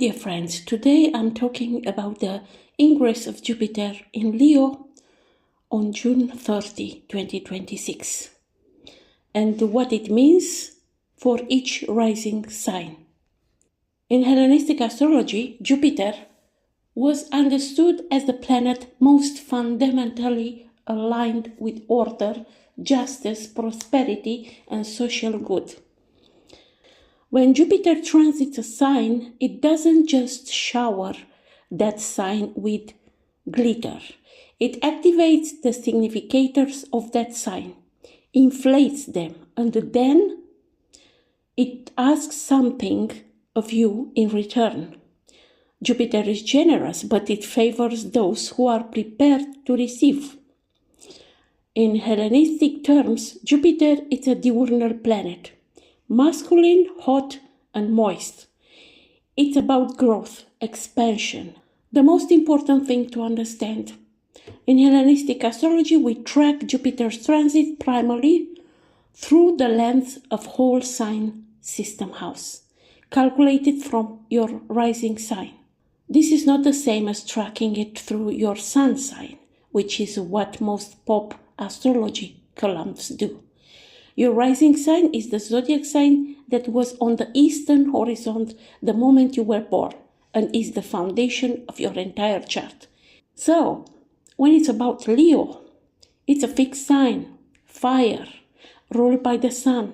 dear friends, today I'm talking about the ingress of Jupiter in Leo on June 30, 2026, and what it means for each rising sign. In Hellenistic astrology, Jupiter was understood as the planet most fundamentally aligned with order, justice, prosperity, and social good. When Jupiter transits a sign, it doesn't just shower that sign with glitter. It activates the significators of that sign, inflates them, and then it asks something of you in return. Jupiter is generous, but it favors those who are prepared to receive. In Hellenistic terms, Jupiter is a diurnal planet, masculine, hot, and moist. It's about growth, expansion. The most important thing to understand. In Hellenistic astrology, we track Jupiter's transit primarily through the length of whole sign system house, calculated from your rising sign. This is not the same as tracking it through your sun sign, which is what most pop astrology columns do. Your rising sign is the zodiac sign that was on the eastern horizon the moment you were born and is the foundation of your entire chart. So, when it's about Leo, it's a fixed sign, fire, ruled by the sun.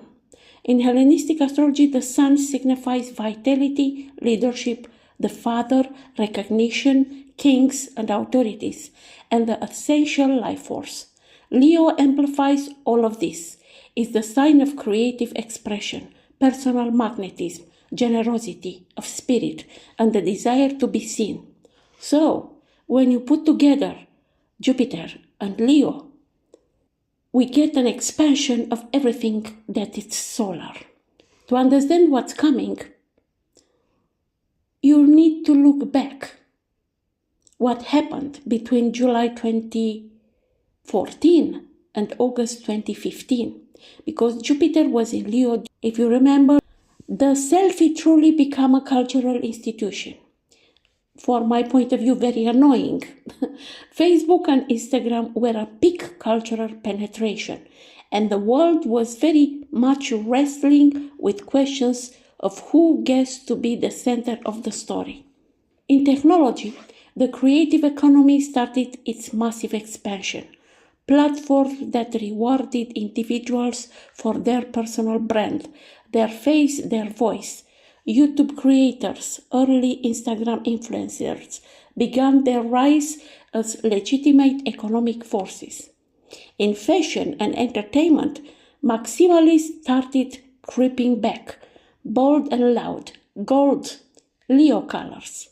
In Hellenistic astrology, the sun signifies vitality, leadership, the father, recognition, kings and authorities, and the essential life force. Leo amplifies all of this. Is the sign of creative expression, personal magnetism, generosity of spirit, and the desire to be seen. So, when you put together Jupiter and Leo, we get an expansion of everything that is solar. To understand what's coming, you need to look back. What happened between July 2014 and August 2015? Because Jupiter was in Leo, if you remember, the selfie truly became a cultural institution. For my point of view, very annoying. Facebook and Instagram were a peak cultural penetration, and the world was very much wrestling with questions of who gets to be the center of the story. In technology, the creative economy started its massive expansion. Platforms that rewarded individuals for their personal brand, their face, their voice. YouTube creators, early Instagram influencers, began their rise as legitimate economic forces. In fashion and entertainment, maximalists started creeping back, bold and loud, gold, Leo colors.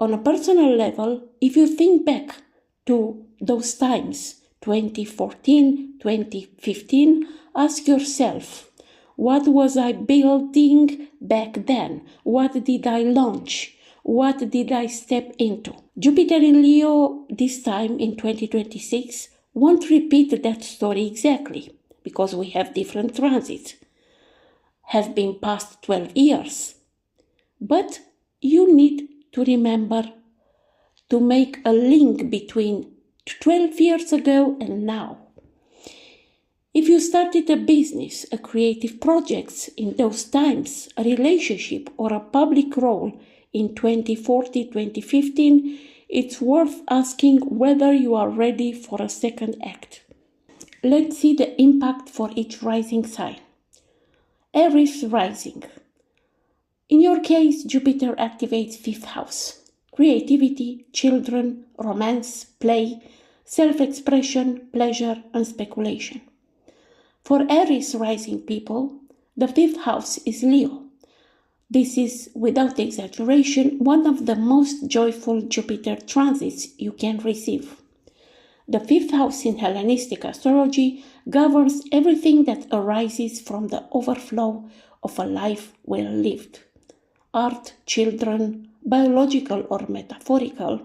On a personal level, if you think back to those times, 2014, 2015, ask yourself, what was I building back then? What did I launch? What did I step into? Jupiter in Leo this time in 2026 won't repeat that story exactly because we have different transits. Have been past 12 years. But you need to remember to make a link between 12 years ago and now. If you started a business, a creative project in those times, a relationship or a public role in 2014, 2015, it's worth asking whether you are ready for a second act. Let's see the impact for each rising sign. Aries rising. In your case, Jupiter activates 5th house. Creativity, children, romance, play, self-expression, pleasure, and speculation. For Aries rising people, the 5th house is Leo. This is, without exaggeration, one of the most joyful Jupiter transits you can receive. The 5th house in Hellenistic astrology governs everything that arises from the overflow of a life well lived. Art, children, biological or metaphorical,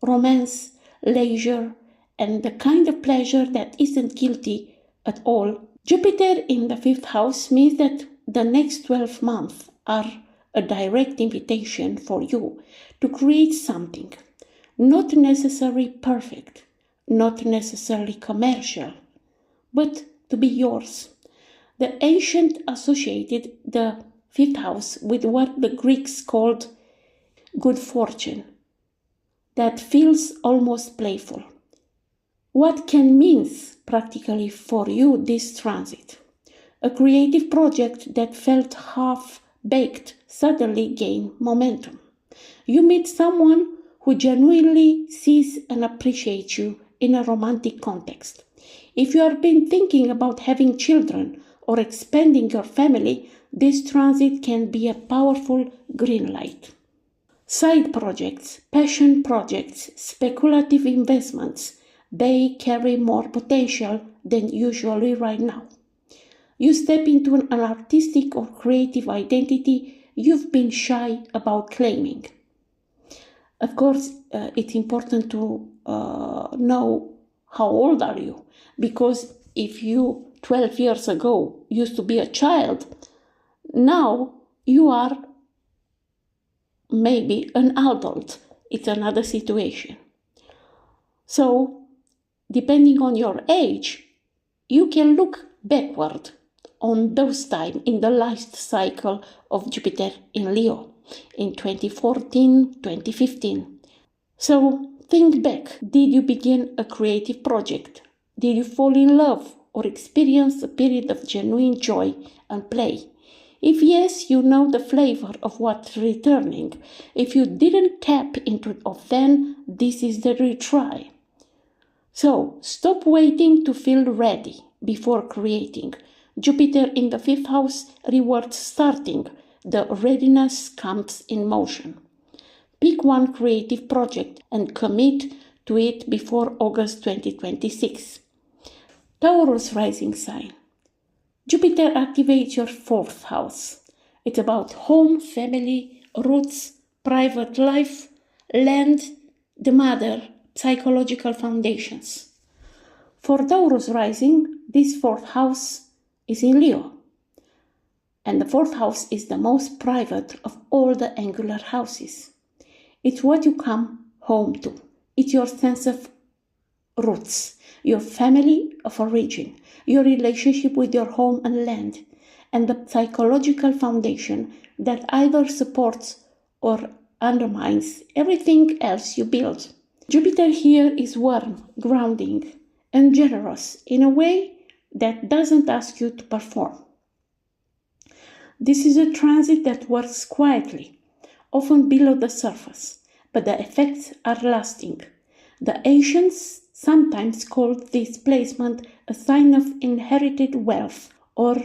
romance, leisure, and the kind of pleasure that isn't guilty at all. Jupiter in the 5th house means that the next 12 months are a direct invitation for you to create something, not necessarily perfect, not necessarily commercial, but to be yours. The ancient associated the fifth house with what the Greeks called good fortune, that feels almost playful. What can mean practically for you this transit? A creative project that felt half-baked suddenly gained momentum. You meet someone who genuinely sees and appreciates you in a romantic context. If you have been thinking about having children or expanding your family, this transit can be a powerful green light. Side projects, passion projects, speculative investments, they carry more potential than usually right now. You step into an artistic or creative identity you've been shy about claiming. Of course, it's important to know how old are you, because if you 12 years ago used to be a child, now you are maybe an adult. It's another situation. So, depending on your age, you can look backward on those times in the life cycle of Jupiter in Leo in 2014, 2015. So think back. Did you begin a creative project? Did you fall in love or experience a period of genuine joy and play? If yes, you know the flavor of what's returning. If you didn't tap into it, then this is the retry. So stop waiting to feel ready before creating. Jupiter in the fifth house rewards starting. The readiness comes in motion. Pick one creative project and commit to it before August 2026. Taurus rising sign. Jupiter activates your fourth house. It's about home, family, roots, private life, land, the mother, psychological foundations. For Taurus rising, this fourth house is in Leo. And the fourth house is the most private of all the angular houses. It's what you come home to. It's your sense of roots, your family of origin, your relationship with your home and land, and the psychological foundation that either supports or undermines everything else you build. Jupiter here is warm, grounding, and generous in a way that doesn't ask you to perform. This is a transit that works quietly, often below the surface, but the effects are lasting. The ancients sometimes called this placement a sign of inherited wealth or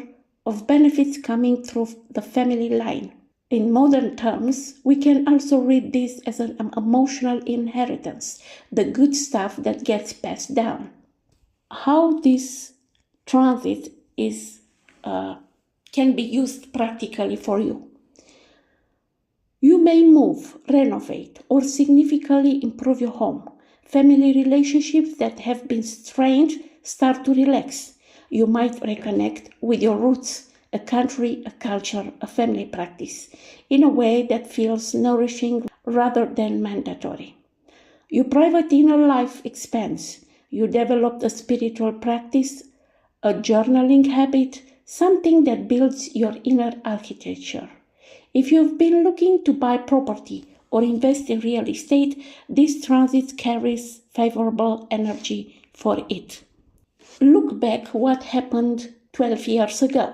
of benefits coming through the family line. In modern terms, we can also read this as an emotional inheritance, the good stuff that gets passed down. How this transit is can be used practically for you. You may move, renovate, or significantly improve your home. Family relationships that have been strained start to relax. You might reconnect with your roots, a country, a culture, a family practice, in a way that feels nourishing rather than mandatory. Your private inner life expands. You develop a spiritual practice, a journaling habit, something that builds your inner architecture. If you've been looking to buy property or invest in real estate, this transit carries favorable energy for it. Look back what happened 12 years ago.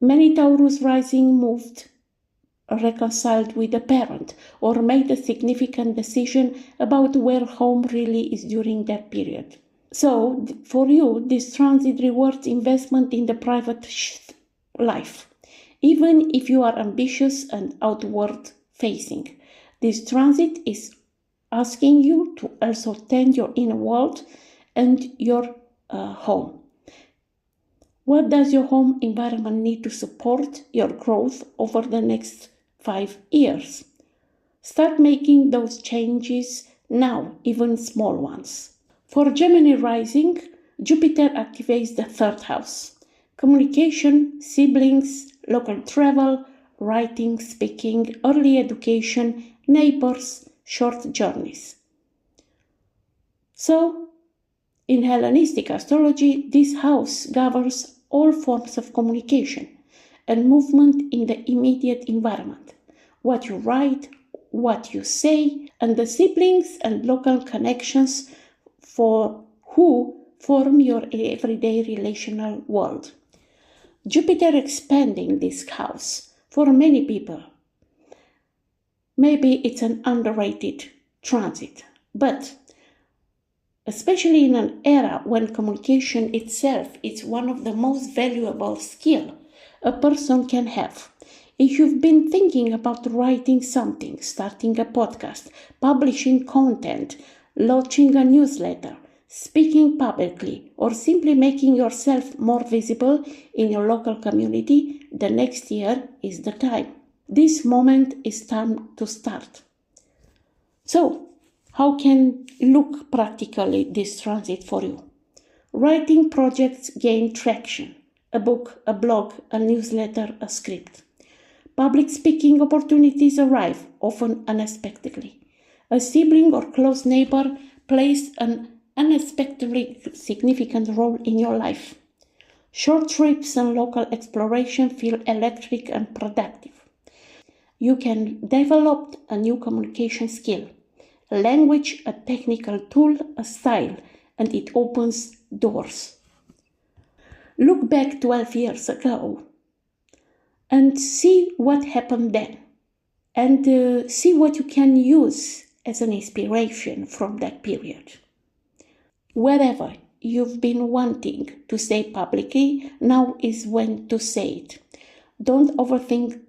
Many Taurus rising moved, reconciled with a parent, or made a significant decision about where home really is during that period. So, for you, this transit rewards investment in the private life. Even if you are ambitious and outward facing, this transit is asking you to also tend your inner world and your home. What does your home environment need to support your growth over the next 5 years? Start making those changes now, even small ones. For Gemini rising, Jupiter activates the third house. Communication, siblings, local travel, writing, speaking, early education, neighbors, short journeys. So, in Hellenistic astrology, this house governs all forms of communication and movement in the immediate environment. What you write, what you say, and the siblings and local connections for who form your everyday relational world. Jupiter expanding this house for many people. Maybe it's an underrated transit, but especially in an era when communication itself is one of the most valuable skills a person can have. If you've been thinking about writing something, starting a podcast, publishing content, launching a newsletter, speaking publicly, or simply making yourself more visible in your local community, the next year is the time. This moment is time to start. So, how can look practically this transit for you? Writing projects gain traction. A book, a blog, a newsletter, a script. Public speaking opportunities arrive, often unexpectedly. A sibling or close neighbor plays an unexpectedly significant role in your life. Short trips and local exploration feel electric and productive. You can develop a new communication skill, a language, a technical tool, a style, and it opens doors. Look back 12 years ago and see what happened then, and see what you can use as an inspiration from that period. Wherever you've been wanting to say publicly, now is when to say it. Don't overthink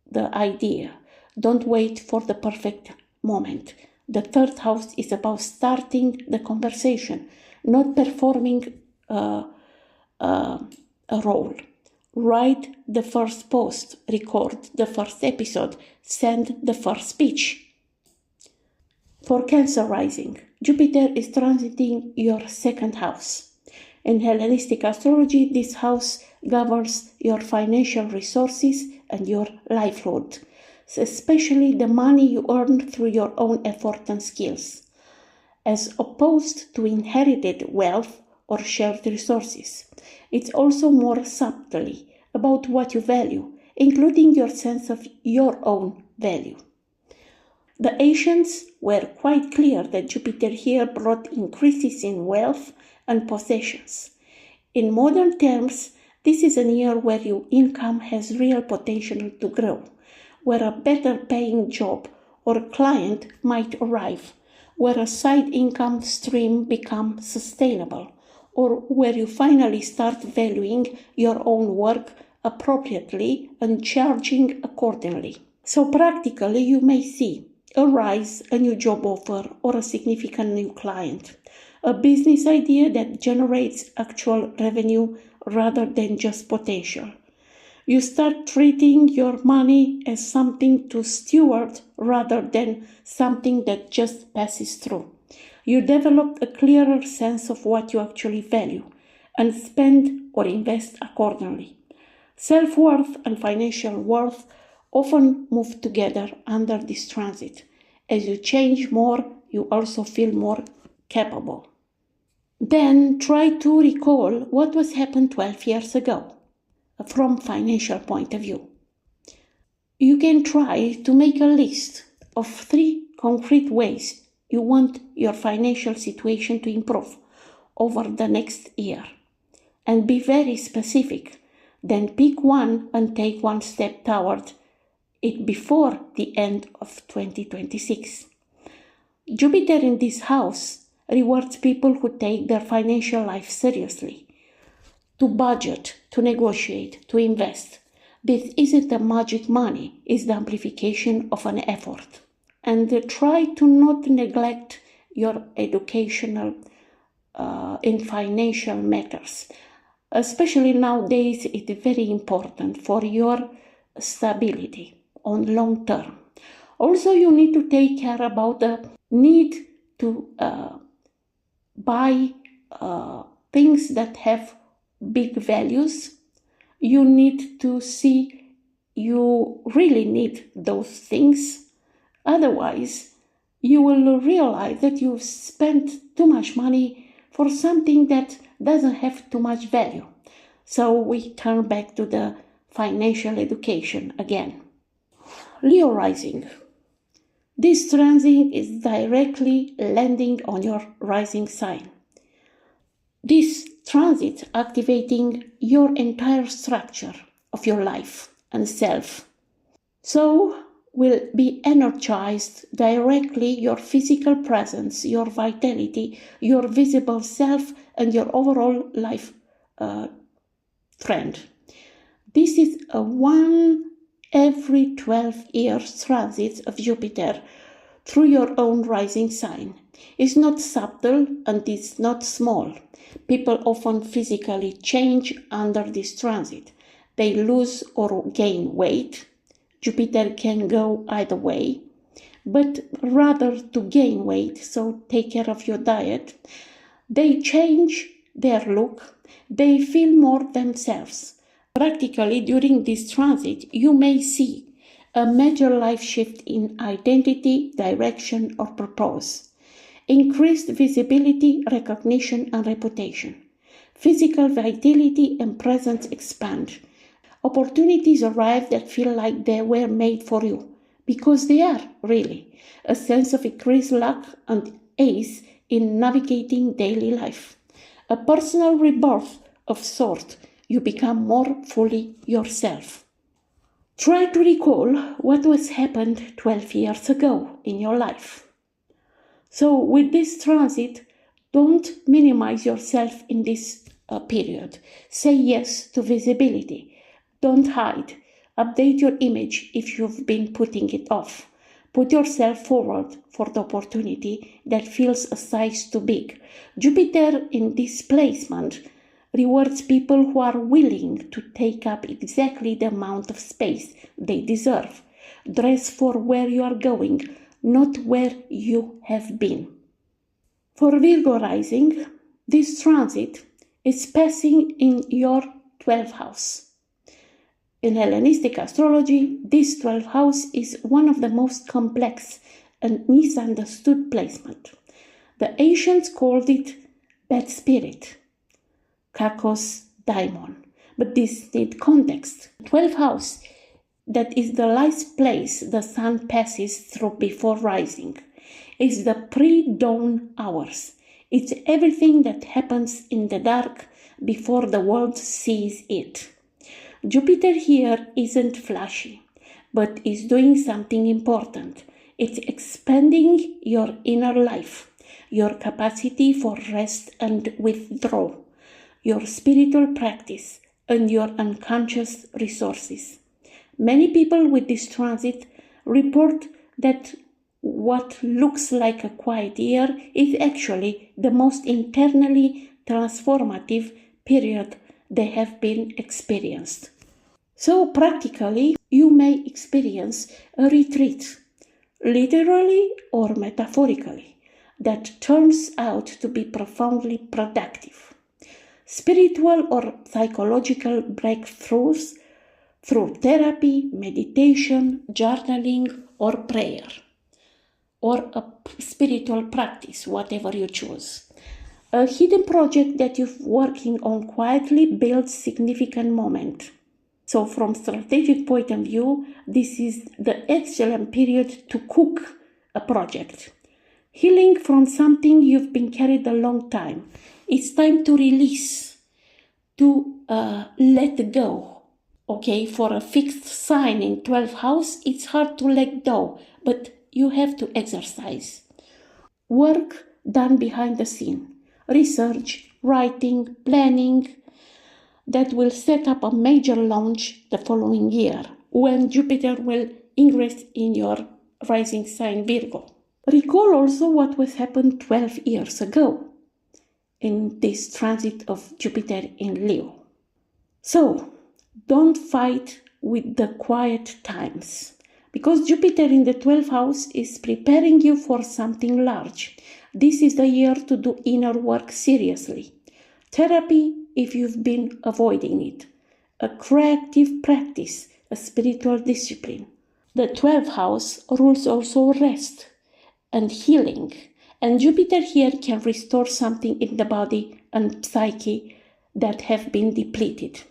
the idea. Don't wait for the perfect moment. The third house is about starting the conversation, not performing a role. Write the first post, record the first episode, send the first speech. For Cancer rising, Jupiter is transiting your second house. In Hellenistic astrology, this house governs your financial resources and your livelihood, especially the money you earn through your own effort and skills, as opposed to inherited wealth or shared resources. It's also more subtly about what you value, including your sense of your own value. The ancients were quite clear that Jupiter here brought increases in wealth and possessions. In modern terms, this is a year where your income has real potential to grow, where a better paying job or client might arrive, where a side income stream becomes sustainable, or where you finally start valuing your own work appropriately and charging accordingly. So practically you may see a rise, a new job offer, or a significant new client, a business idea that generates actual revenue rather than just potential. You start treating your money as something to steward rather than something that just passes through. You develop a clearer sense of what you actually value and spend or invest accordingly. Self-worth and financial worth often move together under this transit. As you change more, you also feel more capable. Then try to recall what was happened 12 years ago from financial point of view. You can try to make a list of 3 concrete ways you want your financial situation to improve over the next year. And be very specific. Then pick one and take one step toward it before the end of 2026. Jupiter in this house rewards people who take their financial life seriously. To budget, to negotiate, to invest. This isn't the magic money, it's the amplification of an effort. And try to not neglect your educational in financial matters. Especially nowadays, it's very important for your stability on long term. Also, you need to take care about the need to buy things that have big values. You need to see you really need those things. Otherwise, you will realize that you've spent too much money for something that doesn't have too much value. So we turn back to the financial education again. Leo rising. This transit is directly landing on your rising sign. This transit activating your entire structure of your life and self. So will be energized directly your physical presence, your vitality, your visible self, and your overall life trend. This is a one every 12 years transit of Jupiter through your own rising sign. It's not subtle and it's not small. People often physically change under this transit. They lose or gain weight. Jupiter can go either way, but rather to gain weight, so take care of your diet. They change their look. They feel more themselves. Practically, during this transit, you may see a major life shift in identity, direction, or purpose. Increased visibility, recognition, and reputation. Physical vitality and presence expand. Opportunities arrive that feel like they were made for you, because they are, really. A sense of increased luck and ease in navigating daily life. A personal rebirth of sort. You become more fully yourself. Try to recall what was happened 12 years ago in your life. So with this transit, don't minimize yourself in this period. Say yes to visibility. Don't hide. Update your image if you've been putting it off. Put yourself forward for the opportunity that feels a size too big. Jupiter in this placement rewards people who are willing to take up exactly the amount of space they deserve. Dress for where you are going, not where you have been. For Virgo rising, this transit is passing in your 12th house. In Hellenistic astrology, this 12th house is one of the most complex and misunderstood placement. The ancients called it bad spirit, Kakos daimon, but this needs context. 12th house, that is the last place the sun passes through before rising, is the pre-dawn hours. It's everything that happens in the dark before the world sees it. Jupiter here isn't flashy, but is doing something important. It's expanding your inner life, your capacity for rest and withdrawal, your spiritual practice, and your unconscious resources. Many people with this transit report that what looks like a quiet year is actually the most internally transformative period they have been experienced. So practically, you may experience a retreat, literally or metaphorically, that turns out to be profoundly productive. Spiritual or psychological breakthroughs through therapy, meditation, journaling, or prayer, or a spiritual practice, whatever you choose. A hidden project that you're working on quietly builds significant moment. So from strategic point of view, this is the excellent period to cook a project. Healing from something you've been carried a long time. It's time to release, to let go. Okay, for a fixed sign in 12th house, it's hard to let go, but you have to exercise. Work done behind the scene. Research, writing, planning, that will set up a major launch the following year when Jupiter will ingress in your rising sign Virgo. Recall also what was happened 12 years ago in this transit of Jupiter in Leo. So, don't fight with the quiet times, because Jupiter in the 12th house is preparing you for something large. This is the year to do inner work seriously. Therapy if you've been avoiding it. A creative practice a spiritual discipline. The 12th house rules also rest and healing, and Jupiter here can restore something in the body and psyche that have been depleted.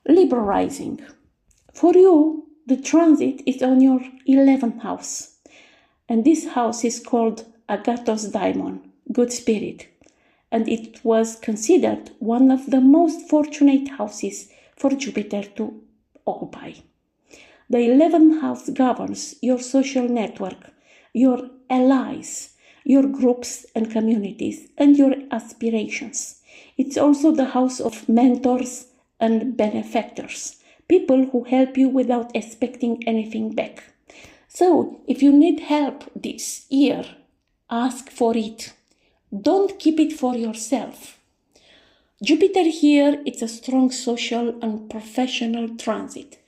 Libra rising. For you, the transit is on your 11th house, and this house is called Agathos Daimon, good spirit, and it was considered one of the most fortunate houses for Jupiter to occupy. The 11th house governs your social network, your allies, your groups and communities, and your aspirations. It's also the house of mentors and benefactors, people who help you without expecting anything back. So, if you need help this year, ask for it. Don't keep it for yourself. Jupiter here, it's a strong social and professional transit.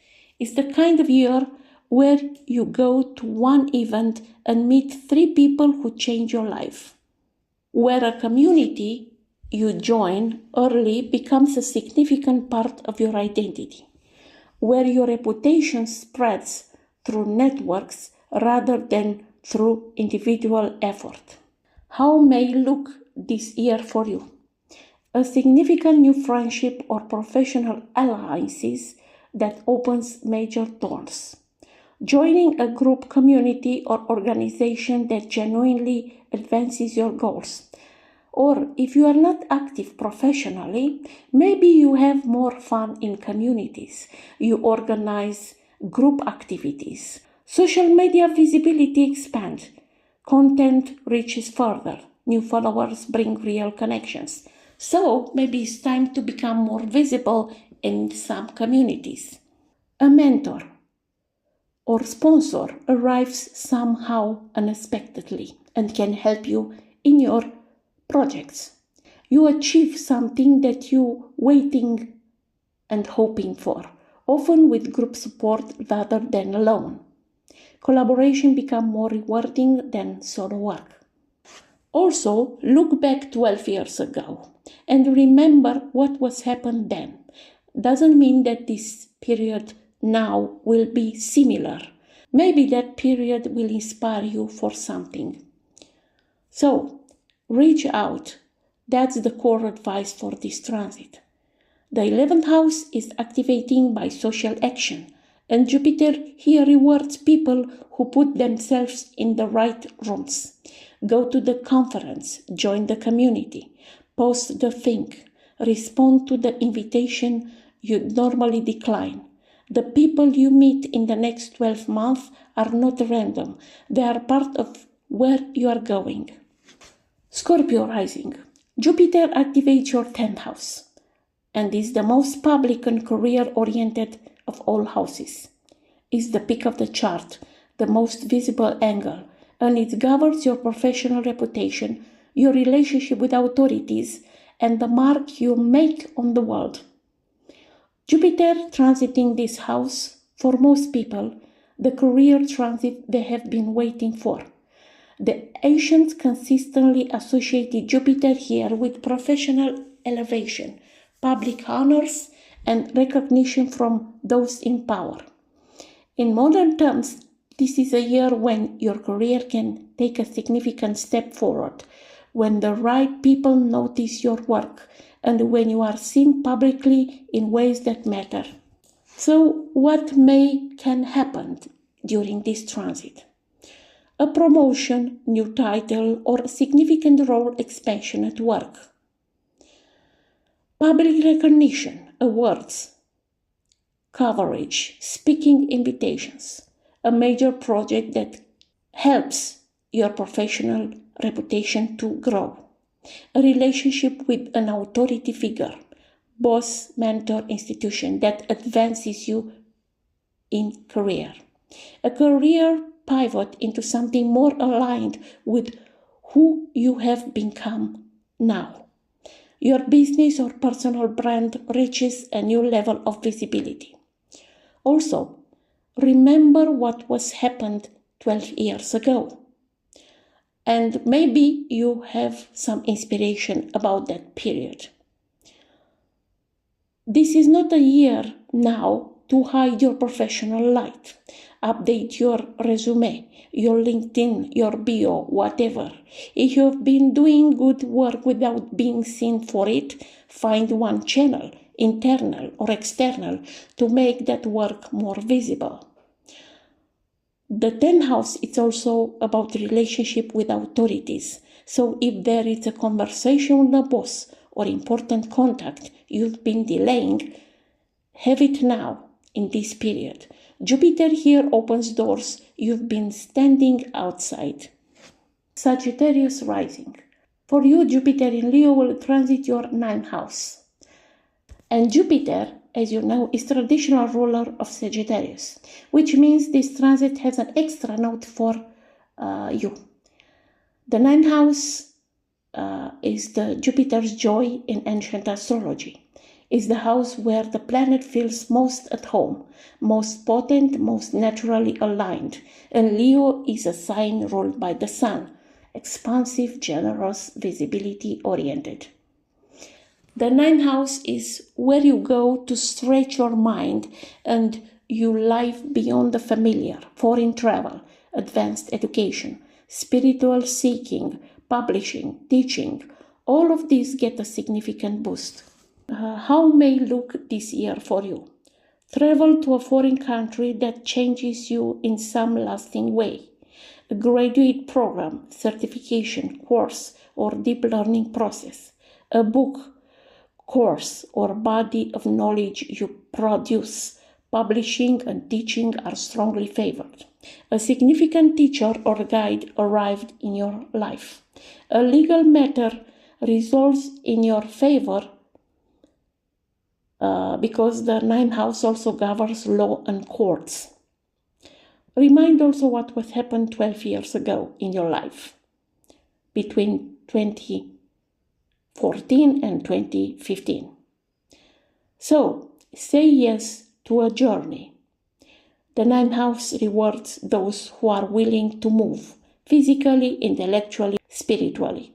It's the kind of year where you go to one event and meet 3 people who change your life, where a community you join early becomes a significant part of your identity, where your reputation spreads through networks rather than through individual effort. How may look this year for you? A significant new friendship or professional alliances that opens major doors. Joining a group, community, or organization that genuinely advances your goals. Or if you are not active professionally, maybe you have more fun in communities. You organize group activities. Social media visibility expands. Content reaches further. New followers bring real connections. So maybe it's time to become more visible in some communities. A mentor or sponsor arrives somehow unexpectedly and can help you in your projects. You achieve something that you're waiting and hoping for, often with group support rather than alone. Collaboration becomes more rewarding than solo work. Also, look back 12 years ago and remember what was happened then. Doesn't mean that this period now will be similar. Maybe that period will inspire you for something. So, reach out. That's the core advice for this transit. The 11th house is activating by social action, and Jupiter here rewards people who put themselves in the right rooms. Go to the conference, join the community, post the thing, respond to the invitation you'd normally decline. The people you meet in the next 12 months are not random. They are part of where you are going. Scorpio rising. Jupiter activates your 10th house and is the most public and career-oriented of all houses. It's the peak of the chart, the most visible angle, and it governs your professional reputation, your relationship with authorities, and the mark you make on the world. Jupiter transiting this house, for most people, the career transit they have been waiting for. The ancients consistently associated Jupiter here with professional elevation, public honors, and recognition from those in power. In modern terms, this is a year when your career can take a significant step forward, when the right people notice your work, and when you are seen publicly in ways that matter. So, what can happen during this transit? A promotion, new title, or a significant role expansion at work. Public recognition, awards, coverage, speaking invitations, a major project that helps your professional reputation to grow, a relationship with an authority figure, boss, mentor, institution that advances you in career, a career pivot into something more aligned with who you have become now. Your business or personal brand reaches a new level of visibility. Also, remember what was happened 12 years ago. And maybe you have some inspiration about that period. This is not a year now to hide your professional light. Update your resume, your LinkedIn, your bio, whatever. If you've been doing good work without being seen for it, find one channel, internal or external, to make that work more visible. The 10th house is also about relationship with authorities. So if there is a conversation with a boss or important contact you've been delaying, have it now in this period. Jupiter here opens doors you've been standing outside. Sagittarius rising. For you, Jupiter in Leo will transit your 9th house. And Jupiter, as you know, is traditional ruler of Sagittarius, which means this transit has an extra note for you. The 9th house is the Jupiter's joy in ancient astrology. Is the house where the planet feels most at home, most potent, most naturally aligned. And Leo is a sign ruled by the sun, expansive, generous, visibility-oriented. The 9th house is where you go to stretch your mind and you live beyond the familiar, foreign travel, advanced education, spiritual seeking, publishing, teaching. All of these get a significant boost. How may look this year for you? Travel to a foreign country that changes you in some lasting way. A graduate program, certification, course, or deep learning process. A book, course, or body of knowledge you produce. Publishing and teaching are strongly favored. A significant teacher or guide arrived in your life. A legal matter resolves in your favor because the 9th house also governs law and courts. Remind also what happened 12 years ago in your life, between 2014 and 2015. So, say yes to a journey. The 9th house rewards those who are willing to move, physically, intellectually, spiritually.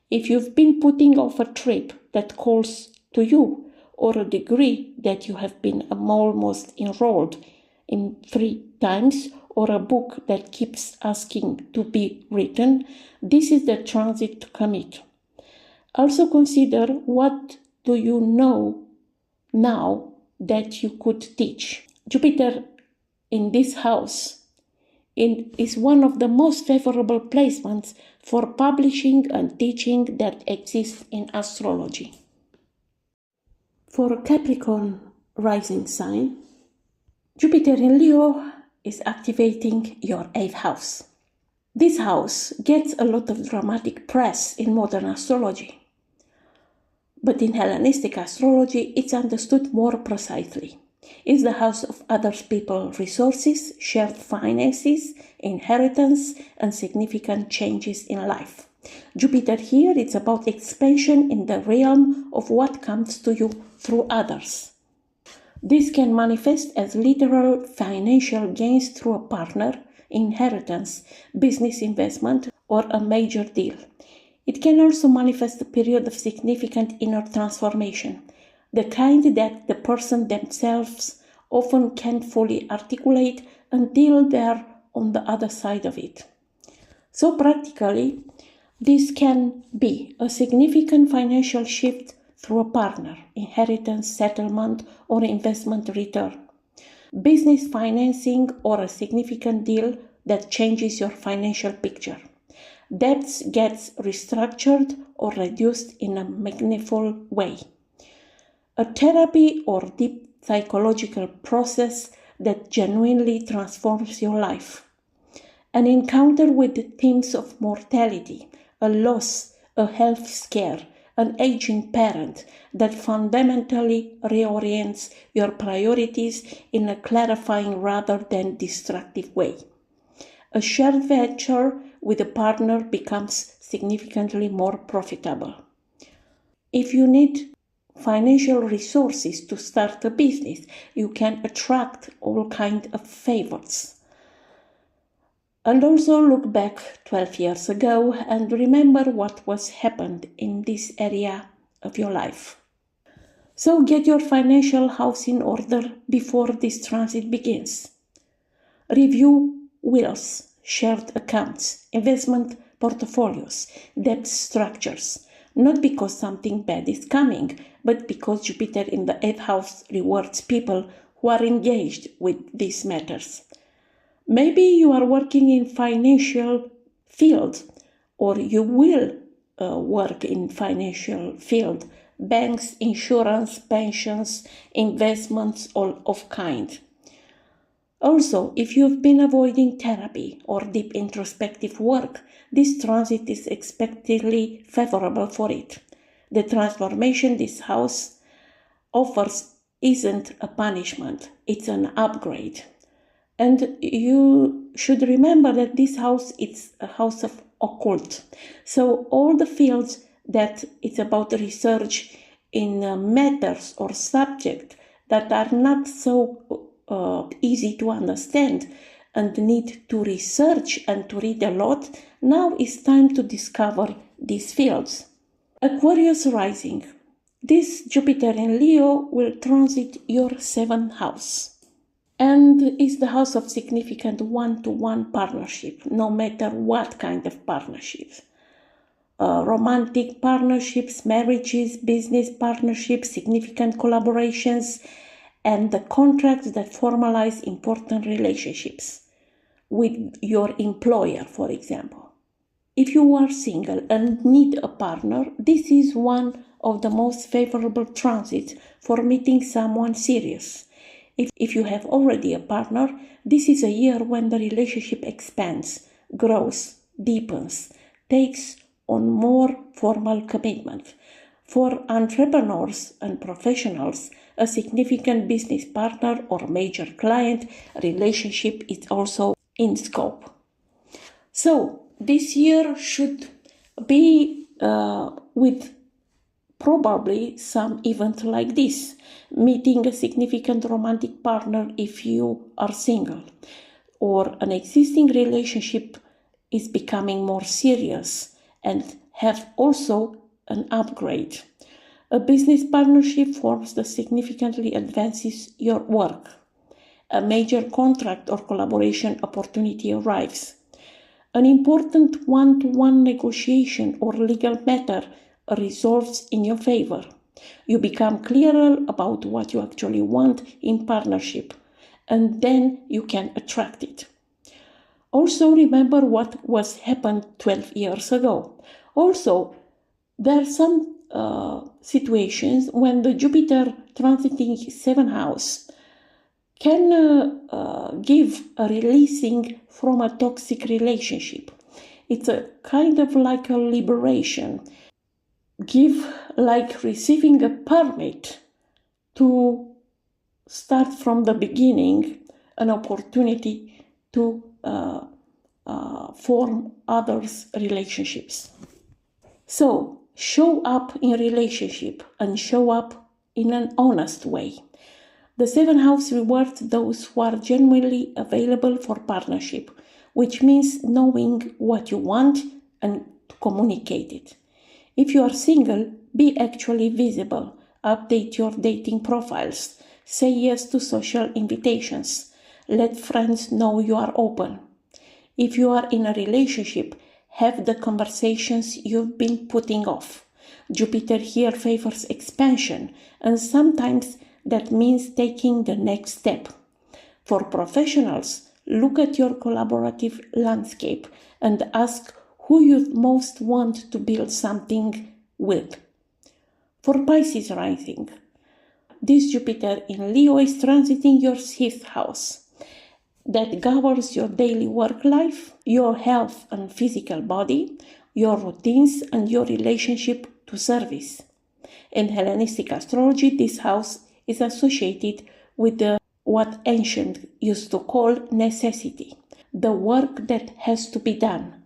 If you've been putting off a trip that calls to you, or a degree that you have been almost enrolled in 3 times, or a book that keeps asking to be written, this is the transit to commit. Also consider what do you know now that you could teach. Jupiter in this house is one of the most favorable placements for publishing and teaching that exists in astrology. For a Capricorn rising sign, Jupiter in Leo is activating your 8th house. This house gets a lot of dramatic press in modern astrology, but in Hellenistic astrology it's understood more precisely. It's the house of other people's resources, shared finances, inheritance, and significant changes in life. Jupiter here, it's about expansion in the realm of what comes to you through others. This can manifest as literal financial gains through a partner, inheritance, business investment, or a major deal. It can also manifest a period of significant inner transformation, the kind that the person themselves often can't fully articulate until they're on the other side of it. So practically, this can be a significant financial shift through a partner, inheritance, settlement, or investment return, business financing, or a significant deal that changes your financial picture. Debts gets restructured or reduced in a meaningful way. A therapy or deep psychological process that genuinely transforms your life. An encounter with the themes of mortality, a loss, a health scare, an aging parent that fundamentally reorients your priorities in a clarifying rather than destructive way. A shared venture with a partner becomes significantly more profitable. If you need financial resources to start a business, you can attract all kinds of favors. And also look back 12 years ago and remember what was happened in this area of your life. So get your financial house in order before this transit begins. Review wills, shared accounts, investment portfolios, debt structures. Not because something bad is coming, but because Jupiter in the 8th house rewards people who are engaged with these matters. Maybe you are working in financial field, or you will work in financial field, banks, insurance, pensions, investments, all of kind. Also, if you've been avoiding therapy or deep introspective work, this transit is expectedly favorable for it. The transformation this house offers isn't a punishment, it's an upgrade. And you should remember that this house is a house of occult. So all the fields that it's about research in matters or subject that are not so easy to understand and need to research and to read a lot, now it's time to discover these fields. Aquarius rising. This Jupiter in Leo will transit your 7th house and is the house of significant one-to-one partnership, no matter what kind of partnerships. Romantic partnerships, marriages, business partnerships, significant collaborations, and the contracts that formalize important relationships with your employer, for example. If you are single and need a partner, this is one of the most favorable transits for meeting someone serious. If you have already a partner, this is a year when the relationship expands, grows, deepens, takes on more formal commitment. For entrepreneurs and professionals, a significant business partner or major client relationship is also in scope. So this year should be with probably some event like this, meeting a significant romantic partner if you are single, or an existing relationship is becoming more serious and have also an upgrade. A business partnership forms that significantly advances your work. A major contract or collaboration opportunity arrives. An important one-to-one negotiation or legal matter resolves in your favor. You become clearer about what you actually want in partnership, and then you can attract it. Also, remember what was happened 12 years ago. Also, there are some situations when the Jupiter transiting 7th house can give a releasing from a toxic relationship. It's a kind of like a liberation. Give like receiving a permit to start from the beginning, an opportunity to form others' relationships. So, show up in relationship and show up in an honest way. The 7th house rewards those who are genuinely available for partnership, which means knowing what you want and to communicate it. If you are single, be actually visible, update your dating profiles, say yes to social invitations, let friends know you are open. If you are in a relationship, have the conversations you've been putting off. Jupiter here favors expansion, and sometimes that means taking the next step. For professionals, look at your collaborative landscape and ask who you most want to build something with. For Pisces rising, this Jupiter in Leo is transiting your 6th house. That governs your daily work life, your health and physical body, your routines, and your relationship to service. In Hellenistic astrology, this house is associated with what ancient used to call necessity, the work that has to be done,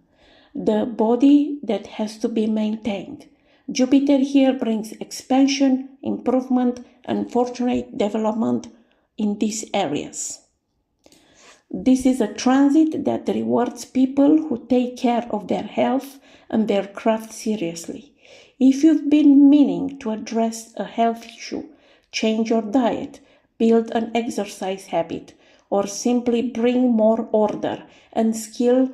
the body that has to be maintained. Jupiter here brings expansion, improvement, and fortunate development in these areas. This is a transit that rewards people who take care of their health and their craft seriously. If you've been meaning to address a health issue, change your diet, build an exercise habit, or simply bring more order and skill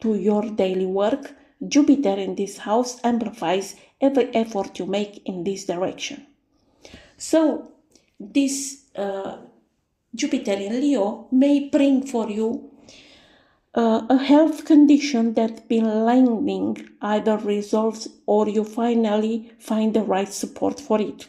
to your daily work, Jupiter in this house amplifies every effort you make in this direction. So, this Jupiter in Leo may bring for you a health condition that's been lingering, either resolves or you finally find the right support for it.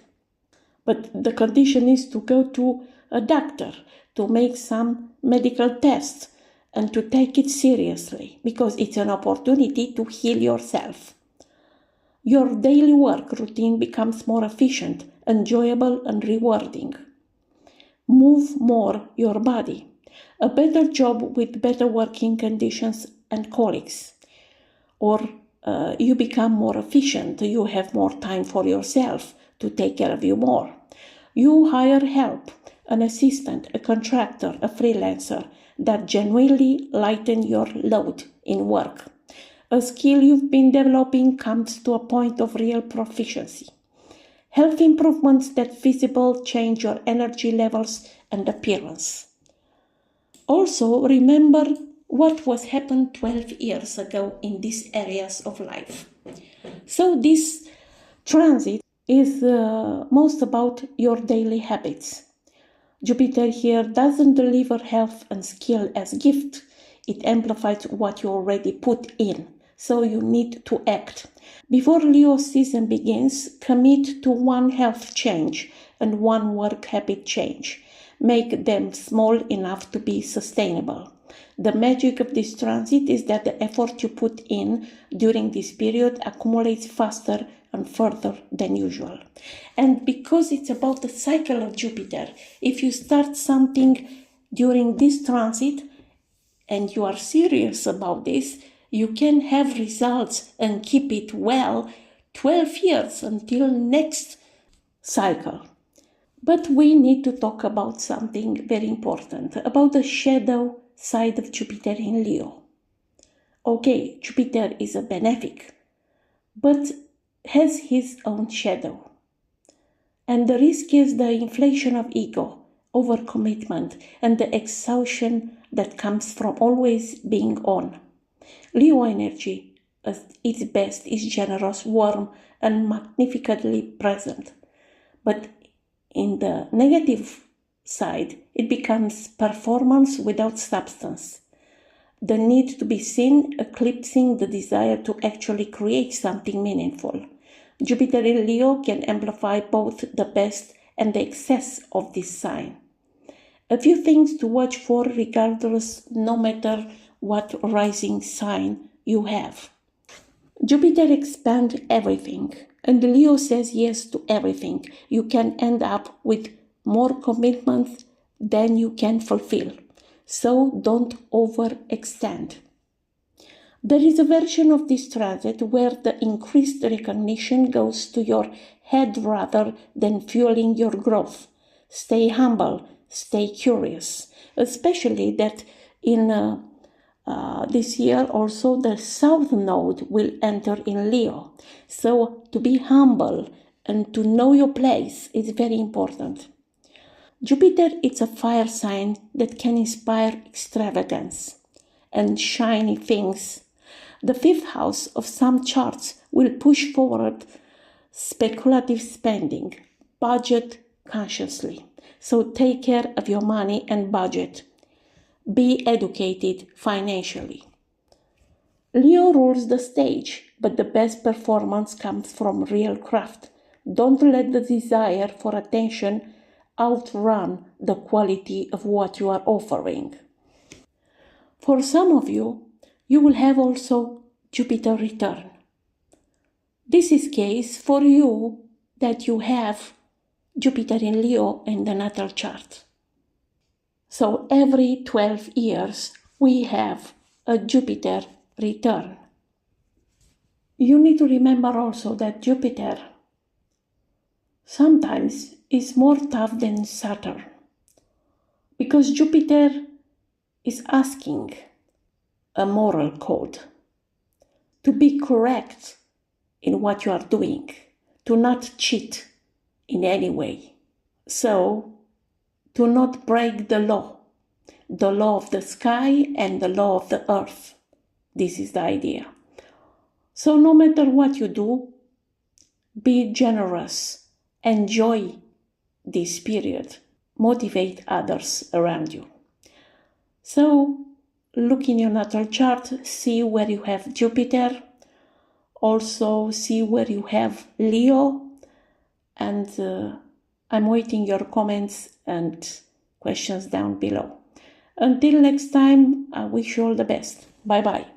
But the condition is to go to a doctor, to make some medical tests, and to take it seriously, because it's an opportunity to heal yourself. Your daily work routine becomes more efficient, enjoyable, and rewarding. Move more your body. A better job with better working conditions and colleagues. Or you become more efficient, you have more time for yourself to take care of you more. You hire help, an assistant, a contractor, a freelancer that genuinely lighten your load in work. A skill you've been developing comes to a point of real proficiency. Health improvements that visible change your energy levels and appearance. Also, remember what was happened 12 years ago in these areas of life. So this transit is most about your daily habits. Jupiter here doesn't deliver health and skill as gift. It amplifies what you already put in. So you need to act. Before Leo season begins, commit to one health change and one work habit change. Make them small enough to be sustainable. The magic of this transit is that the effort you put in during this period accumulates faster and further than usual. And because it's about the cycle of Jupiter, if you start something during this transit and you are serious about this, you can have results and keep it well 12 years until next cycle. But we need to talk about something very important, about the shadow side of Jupiter in Leo. Okay, Jupiter is a benefic, but has his own shadow. And the risk is the inflation of ego, overcommitment, and the exhaustion that comes from always being on. Leo energy, at its best, is generous, warm, and magnificently present. But in the negative side, it becomes performance without substance. The need to be seen eclipsing the desire to actually create something meaningful. Jupiter in Leo can amplify both the best and the excess of this sign. A few things to watch for regardless, no matter what rising sign you have. Jupiter expands everything, and Leo says yes to everything. You can end up with more commitments than you can fulfill. So don't overextend. There is a version of this transit where the increased recognition goes to your head rather than fueling your growth. Stay humble, stay curious, especially that in this year also the South Node will enter in Leo. So to be humble and to know your place is very important. Jupiter is a fire sign that can inspire extravagance and shiny things. The fifth house of some charts will push forward speculative spending. Budget consciously. So take care of your money and budget. Be educated financially. Leo rules the stage, but the best performance comes from real craft. Don't let the desire for attention outrun the quality of what you are offering. For some of you, you will have also Jupiter return. This is case for you that you have Jupiter in Leo in the natal chart. So every 12 years, we have a Jupiter return. You need to remember also that Jupiter sometimes is more tough than Saturn, because Jupiter is asking a moral code to be correct in what you are doing, to not cheat in any way. So, to not break the law of the sky and the law of the earth. This is the idea. So no matter what you do, be generous, enjoy this period, motivate others around you. So look in your natal chart, see where you have Jupiter, also see where you have Leo, and I'm waiting your comments and questions down below. Until next time, I wish you all the best. Bye-bye.